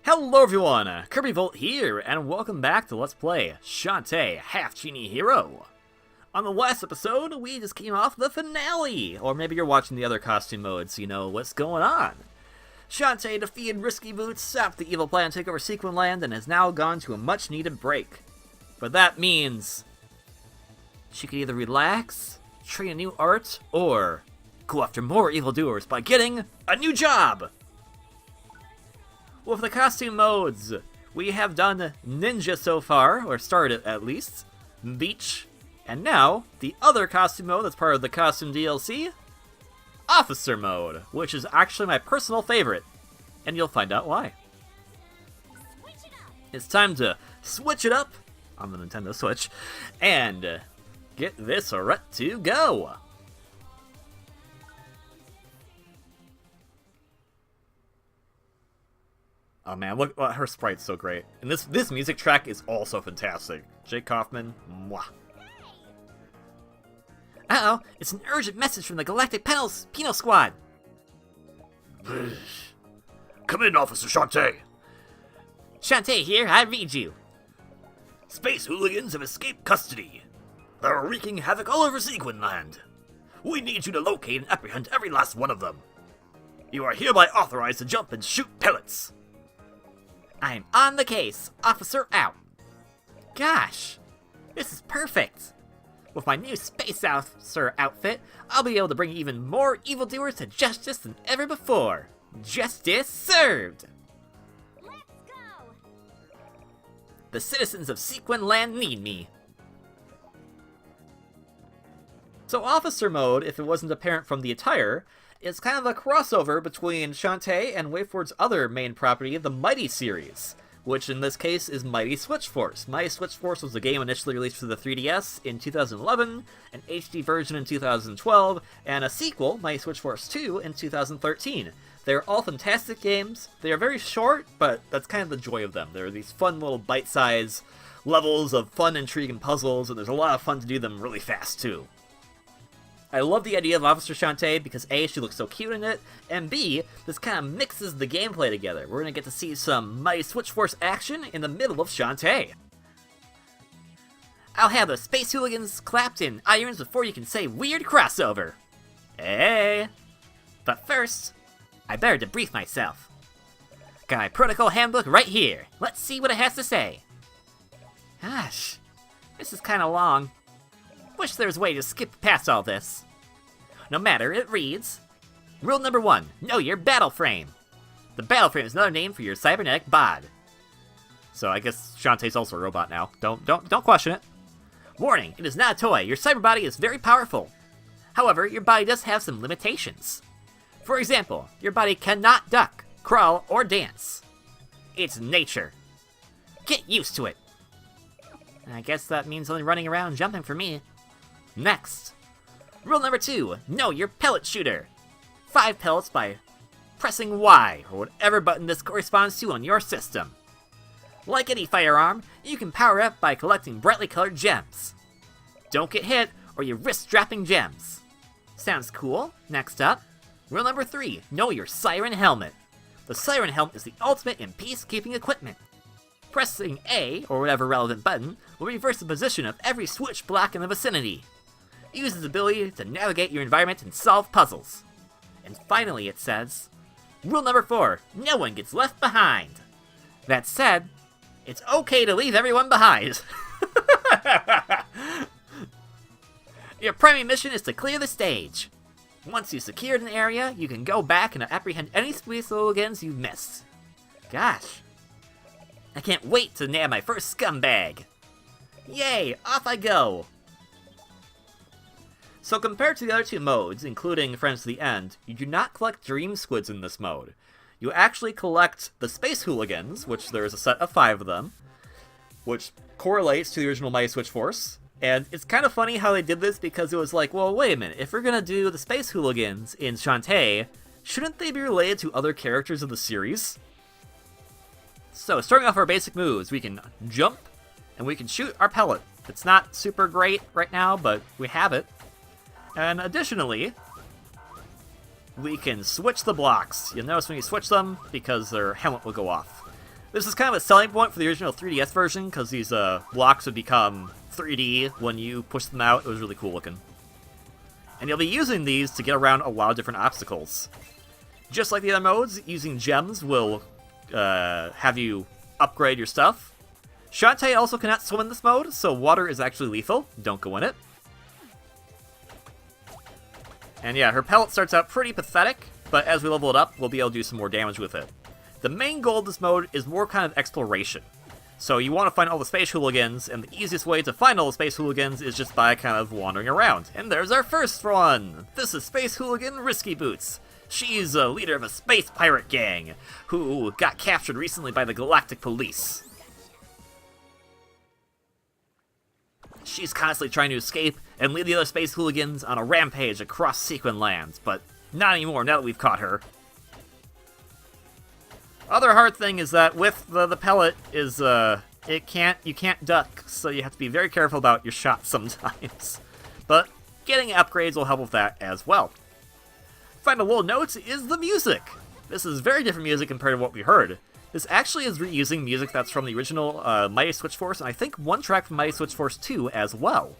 Hello everyone, KirbyVolt here, and welcome back to Let's Play Shantae, Half-Genie Hero. On the last episode, we just came off the finale, or maybe you're watching the other costume modes, so you know what's going on. Shantae defeated Risky Boots, stopped the evil plan to take over Sequin Land, and has now gone to a much-needed break. But that means she could either relax, train a new art, or go after more evildoers by getting a new job! With the costume modes, we have done Ninja so far, or started at least, Beach, and now, the other costume mode that's part of the costume DLC, Officer mode, which is actually my personal favorite, and you'll find out why. It's time to switch it up on the Nintendo Switch, and get this ready to go! Oh man, look, her sprite's so great. And this music track is also fantastic. Jake Kaufman, mwah. Uh-oh, it's an urgent message from the Galactic Patrol Squad. Come in, Officer Shantae. Shantae here, I read you. Space hooligans have escaped custody. They're wreaking havoc all over Sequin Land. We need you to locate and apprehend every last one of them. You are hereby authorized to jump and shoot pellets. I'm on the case. Officer out. Gosh, this is perfect. With my new Space Officer outfit, I'll be able to bring even more evildoers to justice than ever before. Justice served! Let's go! The citizens of Sequin Land need me. So Officer Mode, if it wasn't apparent from the attire, is kind of a crossover between Shantae and WayForward's other main property, the Mighty series, which in this case is Mighty Switch Force. Mighty Switch Force was a game initially released for the 3DS in 2011, an HD version in 2012, and a sequel, Mighty Switch Force 2, in 2013. They're all fantastic games. They are very short, but that's kind of the joy of them. They're these fun little bite-sized levels of fun, intrigue, and puzzles, and there's a lot of fun to do them really fast, too. I love the idea of Officer Shantae because A, she looks so cute in it, and B, this kind of mixes the gameplay together. We're going to get to see some Mighty Switch Force action in the middle of Shantae. I'll have the Space Hooligans clapped in irons before you can say weird crossover. Hey! But first, I better debrief myself. Got my protocol handbook right here. Let's see what it has to say. Gosh, this is kind of long. Wish there was a way to skip past all this. No matter, it reads, Rule number 1, know your battle frame. The battle frame is another name for your cybernetic bod. So I guess Shantae's also a robot now. Don't question it. Warning, it is not a toy. Your cyber body is very powerful. However, your body does have some limitations. For example, your body cannot duck, crawl, or dance. It's nature. Get used to it. I guess that means only running around and jumping for me. Next, rule number 2, know your pellet shooter. 5 pellets by pressing Y, or whatever button this corresponds to on your system. Like any firearm, you can power up by collecting brightly colored gems. Don't get hit, or you risk dropping gems. Sounds cool? Next up, rule number 3, know your siren helmet. The siren helmet is the ultimate in peacekeeping equipment. Pressing A, or whatever relevant button, will reverse the position of every switch block in the vicinity. Use its ability to navigate your environment and solve puzzles. And finally it says, rule number 4, no one gets left behind. That said, it's okay to leave everyone behind. Your primary mission is to clear the stage. Once you've secured an area, you can go back and apprehend any Space Hooligans you've missed. Gosh. I can't wait to nab my first scumbag! Yay, off I go! So compared to the other two modes, including Friends to the End, you do not collect Dream Squids in this mode. You actually collect the Space Hooligans, which there is a set of 5 of them, which correlates to the original Mighty Switch Force. And it's kind of funny how they did this because it was like, well, wait a minute, if we're gonna do the Space Hooligans in Shantae, shouldn't they be related to other characters of the series? So, starting off our basic moves, we can jump, and we can shoot our pellet. It's not super great right now, but we have it. And additionally, we can switch the blocks. You'll notice when you switch them, because their helmet will go off. This is kind of a selling point for the original 3DS version, because these blocks would become 3D when you push them out. It was really cool looking. And you'll be using these to get around a lot of different obstacles. Just like the other modes, using gems will have you upgrade your stuff. Shantae also cannot swim in this mode, so water is actually lethal. Don't go in it. And yeah, her pellet starts out pretty pathetic, but as we level it up, we'll be able to do some more damage with it. The main goal of this mode is more kind of exploration. So you want to find all the Space Hooligans, and the easiest way to find all the Space Hooligans is just by kind of wandering around. And there's our first one! This is Space Hooligan Risky Boots. She's a leader of a space pirate gang, who got captured recently by the Galactic Police. She's constantly trying to escape and lead the other Space Hooligans on a rampage across Sequin Lands, but not anymore now that we've caught her. Other hard thing is that with the pellet is, you can't duck, so you have to be very careful about your shots sometimes. But getting upgrades will help with that as well. Final little note is the music. This is very different music compared to what we heard. This actually is reusing music that's from the original Mighty Switch Force, and I think one track from Mighty Switch Force 2 as well.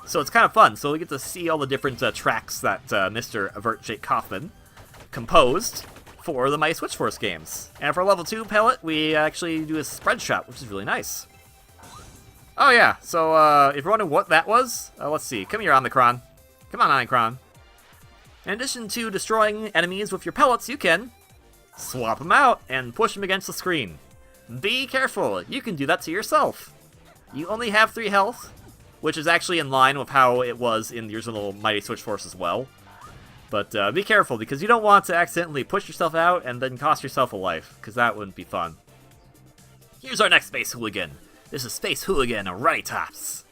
So it's kind of fun, so we get to see all the different tracks that Mr. Avert Jake Kaufman composed for the Mighty Switch Force games. And for level 2 pellet, we actually do a spread shot, which is really nice. Oh yeah, so if you're wondering what that was, let's see. Come here, Omicron. Come on, Omicron. In addition to destroying enemies with your pellets, you can swap them out and push them against the screen. Be careful, you can do that to yourself. You only have 3 health, which is actually in line with how it was in the original Mighty Switch Force as well. But be careful, because you don't want to accidentally push yourself out and then cost yourself a life, because that wouldn't be fun. Here's our next Space Hooligan. This is Space Hooligan Runny Tops.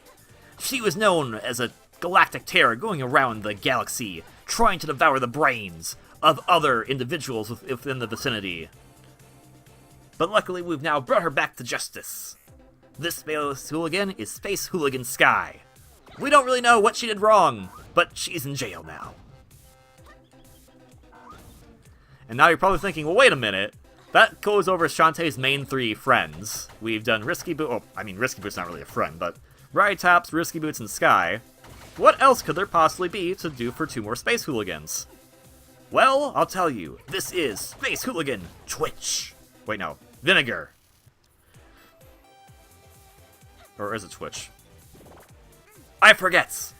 She was known as a galactic terror going around the galaxy, trying to devour the brains of other individuals within the vicinity. But luckily, we've now brought her back to justice. This Space Hooligan is Space Hooligan Sky. We don't really know what she did wrong, but she's in jail now. And now you're probably thinking, well, wait a minute. That goes over Shantae's main 3 friends. We've done Risky Boots. Oh, I mean, Risky Boots not really a friend, but Runny Tops, Risky Boots, and Sky. What else could there possibly be to do for 2 more Space Hooligans? Well, I'll tell you. This is Space Hooligan Twitch. Wait, no. Vinegar. Or is it Twitch? I forget.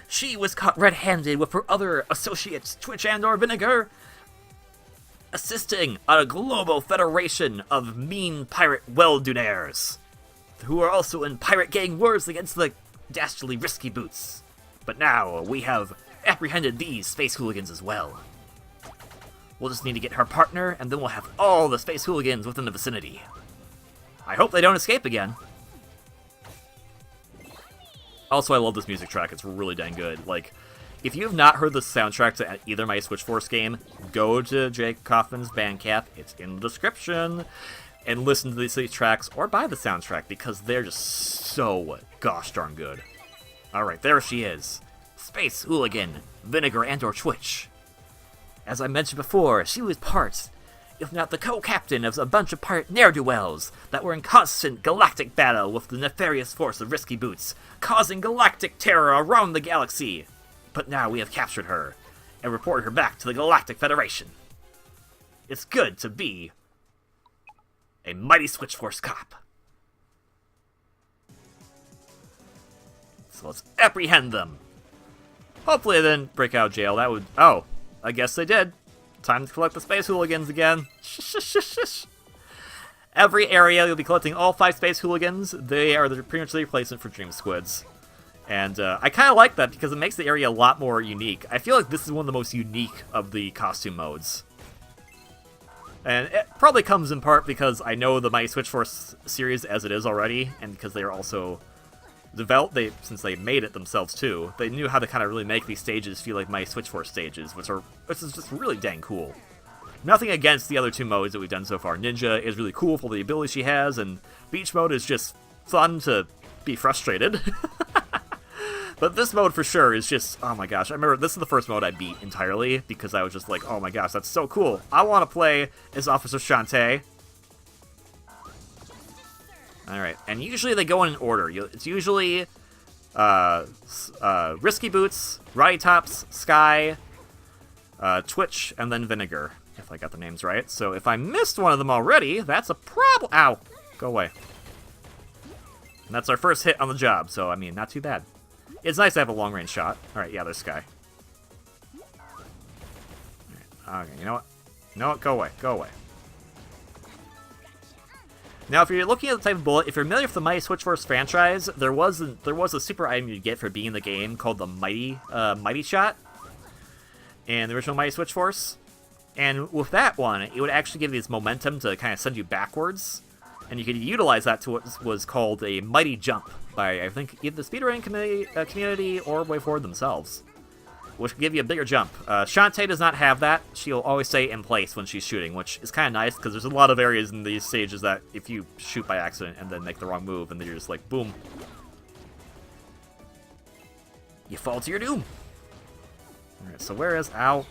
She was caught red-handed with her other associates, Twitch and or Vinegar, assisting a global federation of mean pirate well-donaires, who are also in pirate gang wars against the dastardly Risky Boots. But now, we have apprehended these Space Hooligans as well. We'll just need to get her partner, and then we'll have all the Space Hooligans within the vicinity. I hope they don't escape again. Also, I love this music track. It's really dang good. Like, if you have not heard the soundtrack to either my Switch Force game, go to Jake Kaufman's bandcamp. It's in the description. And listen to these tracks, or buy the soundtrack, because they're just so gosh darn good. Alright, there she is. Space Hooligan, Vinegar and or Twitch. As I mentioned before, she was part, if not the co-captain of a bunch of pirate ne'er-do-wells that were in constant galactic battle with the nefarious force of Risky Boots, causing galactic terror around the galaxy. But now we have captured her, and reported her back to the Galactic Federation. It's good to be a Mighty Switch Force cop. So let's apprehend them. Hopefully they didn't break out of jail. That would... Oh, I guess they did. Time to collect the Space Hooligans again. Every area, you'll be collecting all 5 Space Hooligans. They are pretty much the replacement for Dream Squids. And I kind of like that because it makes the area a lot more unique. I feel like this is one of the most unique of the costume modes. And it probably comes in part because I know the Mighty Switch Force series as it is already, and because they are also developed, since they made it themselves too, they knew how to kind of really make these stages feel like Mighty Switch Force stages, which is just really dang cool. Nothing against the other 2 modes that we've done so far. Ninja is really cool for the abilities she has, and Beach Mode is just fun to be frustrated. But this mode for sure is just, oh my gosh, I remember this is the first mode I beat entirely, because I was just like, oh my gosh, that's so cool. I want to play as Officer Shantae. Alright, and usually they go in order. It's usually Risky Boots, Roddy Tops, Sky, Twitch, and then Vinegar, if I got the names right. So if I missed one of them already, that's a problem. Ow! Go away. And that's our first hit on the job, so, I mean, not too bad. It's nice to have a long-range shot. Alright, yeah, there's Sky. Right, okay, you know what? You know what? Go away. Go away. Now, if you're looking at the type of bullet, if you're familiar with the Mighty Switch Force franchise, there was a super item you'd get for being in the game called the Mighty Shot in the original Mighty Switch Force. And with that one, it would actually give you this momentum to kind of send you backwards. And you could utilize that to what was called a Mighty Jump by, I think, either the speedrunning community or WayForward themselves, which would give you a bigger jump. Shantae does not have that. She'll always stay in place when she's shooting, which is kind of nice, because there's a lot of areas in these stages that if you shoot by accident and then make the wrong move, and then you're just like, boom. You fall to your doom. Alright, so where is... Ow.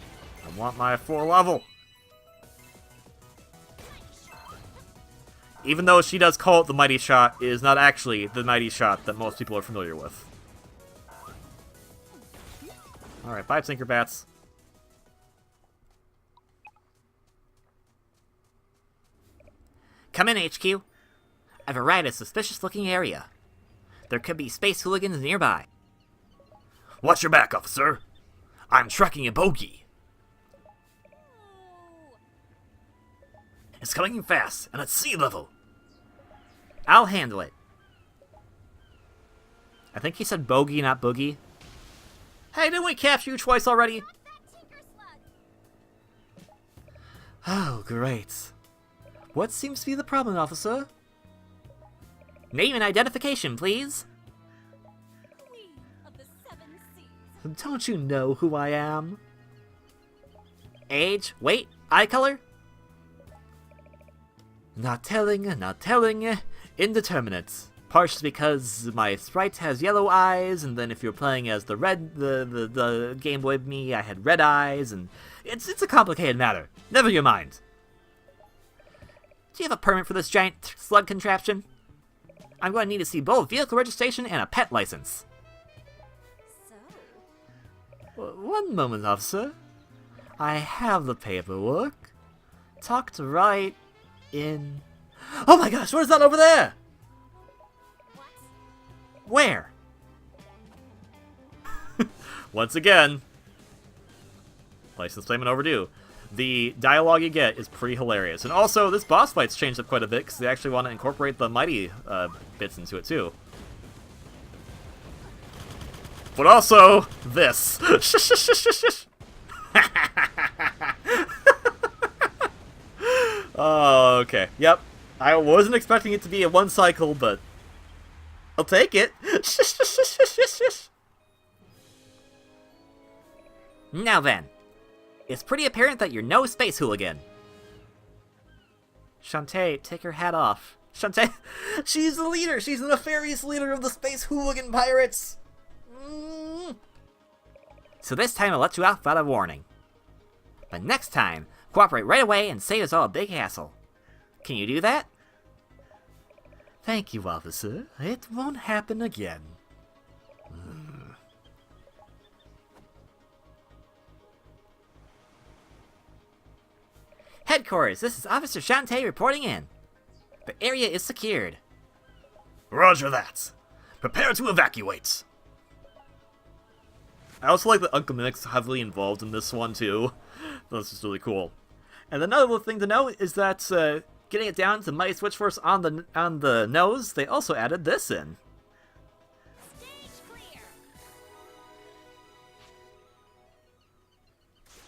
I want my full level. Even though she does call it the Mighty Shot, it is not actually the Mighty Shot that most people are familiar with. Alright, 5 Sinker Bats. Come in, HQ. I've arrived at a suspicious-looking area. There could be space hooligans nearby. Watch your back, officer. I'm tracking a bogey. It's coming in fast, and at sea level. I'll handle it. I think he said bogey, not boogie. Hey, didn't we capture you twice already? Oh, great. What seems to be the problem, officer? Name and identification, please. Queen of the Seven Seas. Don't you know who I am? Age, weight, eye color? Not telling, indeterminate. Partially because my sprite has yellow eyes, and then if you're playing as the Game Boy me, I had red eyes, and it's a complicated matter. Never you mind. Do you have a permit for this giant slug contraption? I'm going to need to see both vehicle registration and a pet license. So, One moment, officer. I have the paperwork. Tucked right in... Oh my gosh, what is that over there? what? Where? Once again, license payment overdue. The dialogue you get is pretty hilarious. And also, this boss fight's changed up quite a bit because they actually want to incorporate the Mighty bits into it too. But also, this. Oh, okay. Yep. I wasn't expecting it to be a one cycle, but I'll take it. Now then, it's pretty apparent that you're no space hooligan. Shantae, take her hat off. Shantae, she's the leader. She's the nefarious leader of the space hooligan pirates. So this time I'll let you off without a warning. But next time, cooperate right away and save us all a big hassle. Can you do that? Thank you, officer. It won't happen again. Headquarters, this is Officer Shantae reporting in. The area is secured. Roger that. Prepare to evacuate. I also like that Uncle Mick's heavily involved in this one, too. This is really cool. And another thing to note is that, getting it down to Mighty Switch Force on the nose, they also added this in. Stage clear.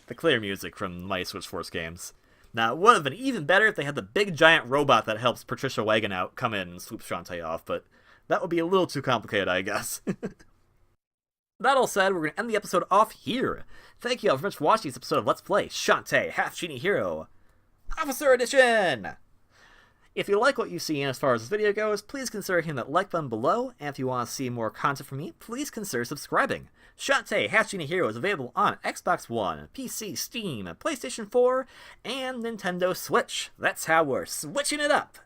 The clear music from Mighty Switch Force games. Now, it would have been even better if they had the big giant robot that helps Patricia Wagon out come in and swoop Shantae off, but that would be a little too complicated, I guess. That all said, we're going to end the episode off here. Thank you all very much for watching this episode of Let's Play Shantae, Half-Genie Hero, Officer Edition! If you like what you've seen as far as this video goes, please consider hitting that like button below, and if you want to see more content from me, please consider subscribing. Shantae, Half-Genie Hero is available on Xbox One, PC, Steam, PlayStation 4, and Nintendo Switch. That's how we're switching it up!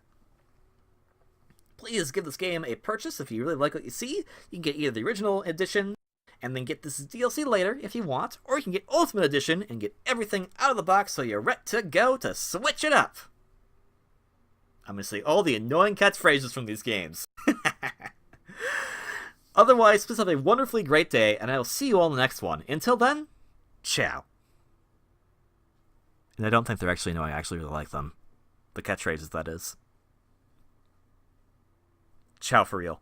please give this game a purchase if you really like what you see. You can get either the original edition and then get this DLC later if you want, or you can get Ultimate Edition and get everything out of the box so you're ready to go to switch it up. I'm going to say all the annoying catchphrases from these games. Otherwise, please have a wonderfully great day, and I will see you all in the next one. Until then, ciao. And I don't think they're actually annoying. I actually really like them. The catchphrases, that is. Ciao for real.